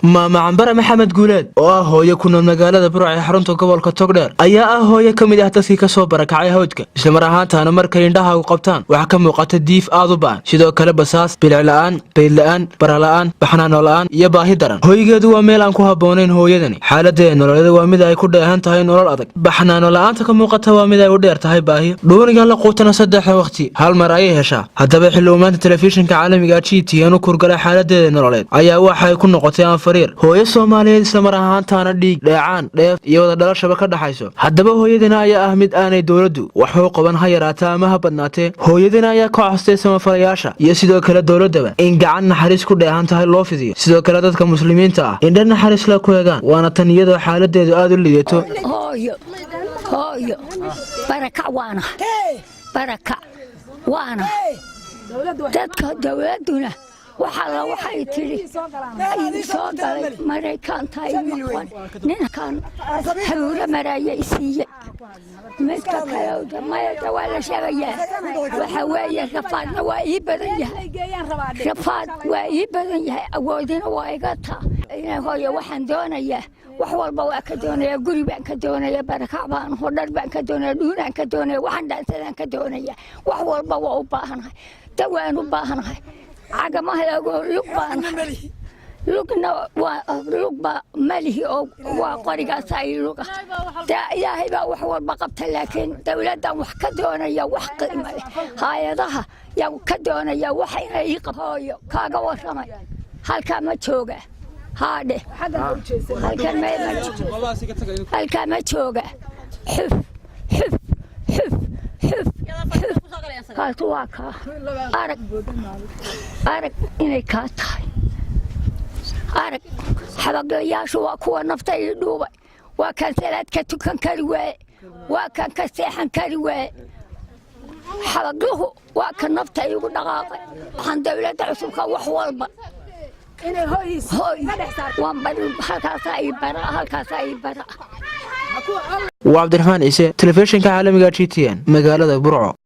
maama Cambara Maxamed Guuleed oo ah hooyo ku nool magaalada Burco ee xarunta gobolka Togdheer ayaa ah hooyo kamid ah dadkii ka soo barakacay hawdka isla mar ahaantaana markay indhaha u qabtaan waxa ka muuqata diif aad u baan sidoo kale basaas bilic la'aan bayd la'aan bara la'aan baxnaan la'aan iyo baahi daran hooygeedu waa meel aan ku habboonayn hooyadani xaaladeeda nololeed waa mid ay ku dheehan tahay nolol adag baxnaan la'aanta ka muuqata waa mid ay u dheer tahay baahi dhuuniga la quutana saddex waqti hal mar ayay heshaa haddaba xillimaanta telefishinka caalamiga GTN ku kurgalay xaaladeeda nololeed ayaa waxay ku noqotay aan hooyo Soomaaliyeed isla mar ahaantaana dhiig dheecaan dheef iyo wada dhalashaba ka dhaxayso haddaba hooyadana ayaa ah mid aanay dawladdu wax u qaban ha yaraata ama ha badnaatee hooyadana ayaa ka codstay samafalayaasha iyo sidoo kale dawladaba in gacan naxariis ku dheehan tahay loo fidiyo sidoo kale dadka muslimiinta ah in dhan naxariis la ku eegaan waana tan iyadoo xaaladeedu aad u liidato hooyo baraka waana dadka dawladuna waxay tiri soo galay Mareykan tahay ninkan xaruura maraya isiye midka kale ma wala shabaya waxa weeye rafaadna waa ii badan yahay awoodina waa iga taa inay hooyo waxaan doonayaa wax walba waa ka doonayaa guri baan ka doonayaa barakac baan hodhar baan ka doonayaa dhuunaan ka doonayaa waxaan dhaansadaan ka doonayaa wax walba waa u baahanahay dawaan u baahanahay عجمه لقبة ماله أو وقريقة سايلوقة دا إلهي بقى وحول بقبت لكن دولة وحكدونا يا وحق ماله هاي ضها يا كدونا يا وحين يقف هاي كاجا وشمال هالكامة شوقة هذا هالكامة شوقة حف حف حف حف قالت واكا أرك إني كاتاي أرك حبق ياشو وكوا نفتي دوبي وكان ثلاث كتوكن كريوي وكان كسيحن كريوي حبق له وكان نفتي يقول دقاقي عن دولة عسوكا وحوالبا هوي وانبر هالكاساي برا وعبد الرحمن عيسى تلفزيون عالمي GTN مقالة برعو.